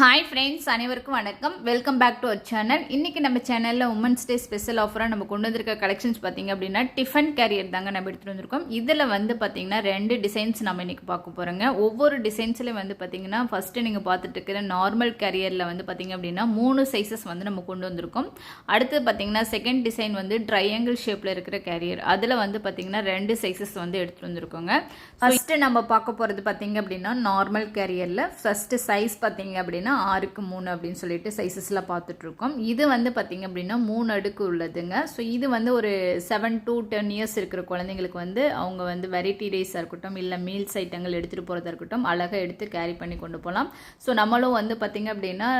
Hi friends, அனைவருக்கும் வணக்கம். Welcome back to our channel. இன்றைக்கி நம்ம சேனலில் உமன்ஸ் டே ஸ்பெஷல் ஆஃபராக நம்ம கொண்டு வந்திருக்க கலெக்ஷன்ஸ் பார்த்திங்க அப்படின்னா டிஃபன் கேரியர் தாங்க நம்ம எடுத்துகிட்டு வந்திருக்கோம். இதில் வந்து பார்த்திங்கன்னா 2 டிசைன்ஸ் நம்ம இன்றைக்கி பார்க்க போகிறோங்க. ஒவ்வொரு டிசைன்ஸ்லையும் வந்து பார்த்திங்கன்னா ஃபஸ்ட்டு நீங்கள் பார்த்துட்டு இருக்கிற நார்மல் கேரியரில் வந்து பார்த்திங்க அப்படின்னா 3 சைஸஸ் வந்து நம்ம கொண்டு வந்திருக்கோம். அடுத்து பார்த்திங்கன்னா செகண்ட் டிசைன் வந்து ட்ரையாங்கிள் ஷேப்பில் இருக்கிற கேரியர், அதில் வந்து பார்த்திங்கன்னா 2 சைஸஸ் வந்து எடுத்துகிட்டு வந்திருக்கோங்க. ஃபஸ்ட்டு நம்ம பார்க்க போகிறது பார்த்திங்க அப்படின்னா நார்மல் கேரியரில் ஃபஸ்ட்டு சைஸ் பார்த்திங்க அப்படின்னா 6க்கு 3 அப்படின்னு சொல்லிட்டு சைஸஸ்லாம் பார்த்துட்ருக்கோம். இது வந்து பார்த்திங்க அப்படின்னா 3 அடுக்கு உள்ளதுங்க. ஸோ இது வந்து ஒரு 7 to 10 இயர்ஸ் இருக்கிற குழந்தைங்களுக்கு வந்து அவங்க வந்து வெரைட்டி ரைஸாக இருக்கட்டும், இல்லை மீல்ஸ் ஐட்டங்கள் எடுத்துகிட்டு போகிறதா இருக்கட்டும், அழகாக எடுத்து கேரி பண்ணி கொண்டு போகலாம். ஸோ நம்மளும் வந்து பார்த்திங்க அப்படின்னா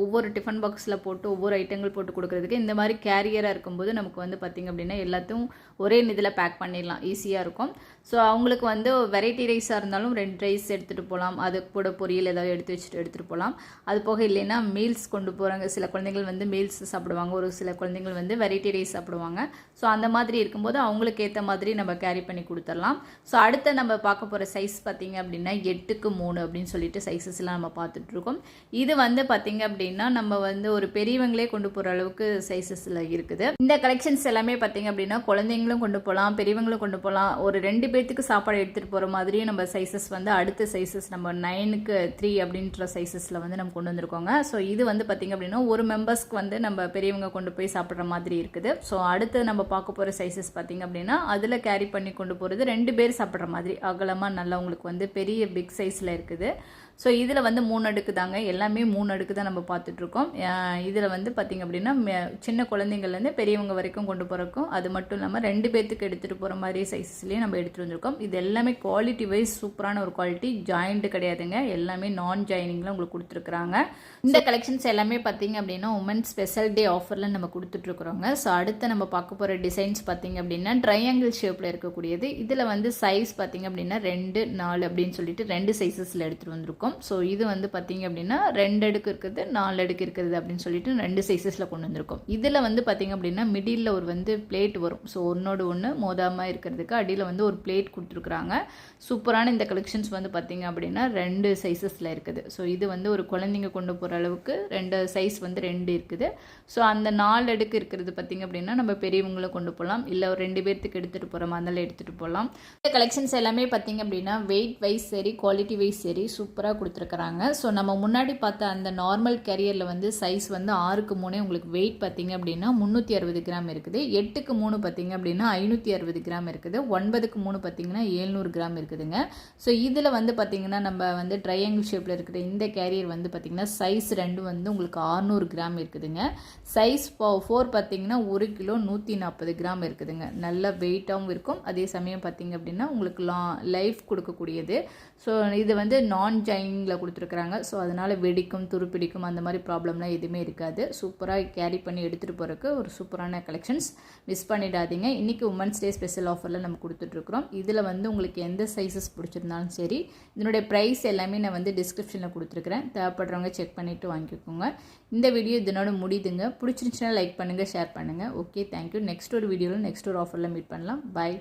ஒவ்வொரு டிஃபன் பாக்ஸில் போட்டு ஒவ்வொரு ஐட்டங்கள் போட்டு கொடுக்குறதுக்கு இந்த மாதிரி கேரியராக இருக்கும்போது நமக்கு வந்து பார்த்திங்க அப்படின்னா எல்லாத்தையும் ஒரே இதில் பேக் பண்ணிடலாம், ஈஸியாக இருக்கும். ஸோ அவங்களுக்கு வந்து வெரைட்டி ரைஸாக இருந்தாலும் 2 ரைஸ் எடுத்துகிட்டு போகலாம், அது கூட பொரியல் ஏதாவது எடுத்துகிட்டு போகலாம். அது போக இல்லைன்னா மீல்ஸ் கொண்டு போகிறாங்க, சில குழந்தைகள் வந்து மீல்ஸ் சாப்பிடுவாங்க, ஒரு சில குழந்தைகள் வந்து வெரைட்டி ரைஸ் சாப்பிடுவாங்க. ஸோ அந்த மாதிரி இருக்கும்போது அவங்களுக்கு ஏற்ற மாதிரி நம்ம கேரி பண்ணி கொடுத்துடலாம். ஸோ அடுத்து நம்ம பார்க்க போகிற சைஸ் பார்த்திங்க அப்படின்னா 8க்கு 3 அப்படின்னு சொல்லிட்டு சைஸஸ்லாம் நம்ம பார்த்துட்ருக்கோம். இது வந்து பார்த்திங்க அப்படின்னா நம்ம வந்து ஒரு பெரியவங்களே கொண்டு போகிற அளவுக்கு சைஸஸில் இருக்குது. இந்த கலெக்ஷன்ஸ் எல்லாமே பார்த்திங்க அப்படின்னா குழந்தைங்களும் கொண்டு போகலாம், பெரியவங்களும் கொண்டு போகலாம். ஒரு 2 பேர்த்துக்கு சாப்பாடு எடுத்துகிட்டு போகிற மாதிரியும் நம்ம சைஸஸ் வந்து அடுத்த சைஸஸ் நம்ம 9க்கு 3 அப்படின்ற சைஸஸில் வந்து நம்ம கொண்டு வந்திருக்கோங்க. ஸோ இது வந்து பார்த்திங்க அப்படின்னா ஒரு மெம்பர்ஸ்க்கு வந்து நம்ம பெரியவங்க கொண்டு போய் சாப்பிட்ற மாதிரி இருக்குது. ஸோ அடுத்து நம்ம பார்க்க போகிற சைஸஸ் பார்த்திங்க அப்படின்னா அதில் கேரி பண்ணி கொண்டு போகிறது 2 பேர் சாப்பிட்ற மாதிரி அகலமாக நல்லா உங்களுக்கு வந்து பெரிய பிக் சைஸில் இருக்குது. ஸோ இதில் வந்து 3 அடுக்கு தாங்க, எல்லாமே 3 அடுக்கு தான் நம்ம பார்த்துட்ருக்கோம். இதில் வந்து பார்த்திங்க அப்படின்னா சின்ன குழந்தைங்கள்லேருந்து பெரியவங்க வரைக்கும் கொண்டு போகிறக்கும், அது மட்டும் இல்லாமல் 2 பேர்த்துக்கு எடுத்துகிட்டு போகிற மாதிரி சைஸஸ்லேயும் நம்ம எடுத்துகிட்டு வந்திருக்கோம். இது எல்லாமே குவாலிட்டி வைஸ் சூப்பரான ஒரு குவாலிட்டி, ஜாயிண்ட் கிடையாதுங்க, எல்லாமே நான் ஜாயினிங்கில் உங்களுக்கு கொடுத்துருக்குறாங்க. இந்த கலெக்ஷன்ஸ் எல்லாமே பார்த்திங்க அப்படின்னா உமன் ஸ்பெஷல் டே ஆஃபரில் நம்ம கொடுத்துட்ருக்குறோங்க. ஸோ அடுத்து நம்ம பார்க்க போகிற டிசைன்ஸ் பார்த்திங்க அப்படின்னா ட்ரையாங்கிள் ஷேப்பில் இருக்கக்கூடியது. இதில் வந்து சைஸ் பார்த்திங்க அப்படின்னா 2, 4 அப்படின்னு சொல்லிட்டு 2 சைஸஸில் எடுத்துகிட்டு வந்திருக்கோம். ஸோ இது வந்து பார்த்திங்க அப்படின்னா 2 அடுக்கு இருக்குது, 4 அடுக்கு இருக்குது அப்படின்னு சொல்லிட்டு 2 சைஸஸில் கொண்டு வந்திருக்கோம். இதில் வந்து பார்த்திங்க அப்படின்னா மிடில் ஒரு வந்து பிளேட் வரும். ஸோ ஒன்னோடு ஒன்று மோதாமல் இருக்கிறதுக்கு அடியில் வந்து ஒரு பிளேட் கொடுத்துருக்குறாங்க. சூப்பரான இந்த கலெக்ஷன்ஸ் வந்து பார்த்திங்க அப்படின்னா 2 சைஸஸில் இருக்குது. ஸோ இது வந்து ஒரு குழந்தைங்க கொண்டு போகிற அளவுக்கு 2 சைஸ் வந்து 2 இருக்குது. ஸோ அந்த 4 அடுக்கு இருக்கிறது பார்த்திங்க அப்படின்னா நம்ம பெரியவங்களும் கொண்டு போகலாம், இல்லை ஒரு 2 பேர்த்துக்கு எடுத்துகிட்டு போகிற மாதிரிலாம் எடுத்துகிட்டு போகலாம். இந்த கலெக்ஷன்ஸ் எல்லாமே பார்த்திங்க அப்படின்னா வெயிட் வைஸ் சரி, குவாலிட்டி வைஸ் சரி சூப்பராக கொடுத்துருக்குறாங்க. ஸோ நம்ம முன்னாடி பார்த்த அந்த நார்மல் கேரியரில் வந்து சைஸ் வந்து 6க்கு 3 உங்களுக்கு வெயிட் பார்த்திங்க அப்படின்னா 360 கிராம் இருக்குது. 8க்கு 3 பார்த்திங்க அப்படின்னா 560 கிராம் இருக்குது. 9க்கு 3 பார்த்திங்கன்னா 700 கிராம் இருக்குதுங்க. ஸோ இதில் வந்து பார்த்திங்கன்னா நம்ம வந்து ட்ரையாங்கிள் ஷேப்பில் இருக்கிற இந்த கேரியர் வந்து பார்த்திங்கன்னா சைஸ் 2 வந்து உங்களுக்கு 600 கிராம் இருக்குதுங்க. சைஸ் 4 பார்த்திங்கன்னா 1 கிலோ 140 கிராம் இருக்குதுங்க. நல்ல வெயிட்டாகவும் இருக்கும், அதே சமயம் பார்த்திங்க அப்படின்னா உங்களுக்கு லைஃப் கொடுக்கக்கூடியது. ஸோ இது வந்து நான் ஜாயினிங்கில் கொடுத்துருக்குறாங்க. ஸோ அதனால் வெடிக்கும், துருப்பிடிக்கும் அந்த மாதிரி ப்ராப்ளம்லாம் எதுவுமே இருக்காது. சூப்பராக கேரி பண்ணி எடுத்துகிட்டு போகிறதுக்கு ஒரு சூப்பரான கலெக்ஷன்ஸ், மிஸ் பண்ணிடாதீங்க. இன்றைக்கி உமன்ஸ் டே ஸ்பெஷல் ஆஃபரில் நம்ம கொடுத்துட்ருக்குறோம். இதில் வந்து உங்களுக்கு எந்த சைஸஸ் பிடிச்சிருந்தாலும் சரி, இதனுடைய ப்ரைஸ் எல்லாமே நான் வந்து டிஸ்கிரிப்ஷனில் கொடுத்துருக்குறேன், தேவைப்படுறவங்க செக் பண்ணிவிட்டு வாங்கிக்கோங்க. இந்த வீடியோ இதனோட முடியுதுங்க. பிடிச்சிருந்துச்சுன்னா லைக் பண்ணுங்கள், ஷேர் பண்ணுங்கள். Okay, thank you. நெக்ஸ்ட் ஒரு வீடியோவில் நெக்ஸ்ட் ஒரு ஆஃபரில் மீட் பண்ணலாம். பாய்.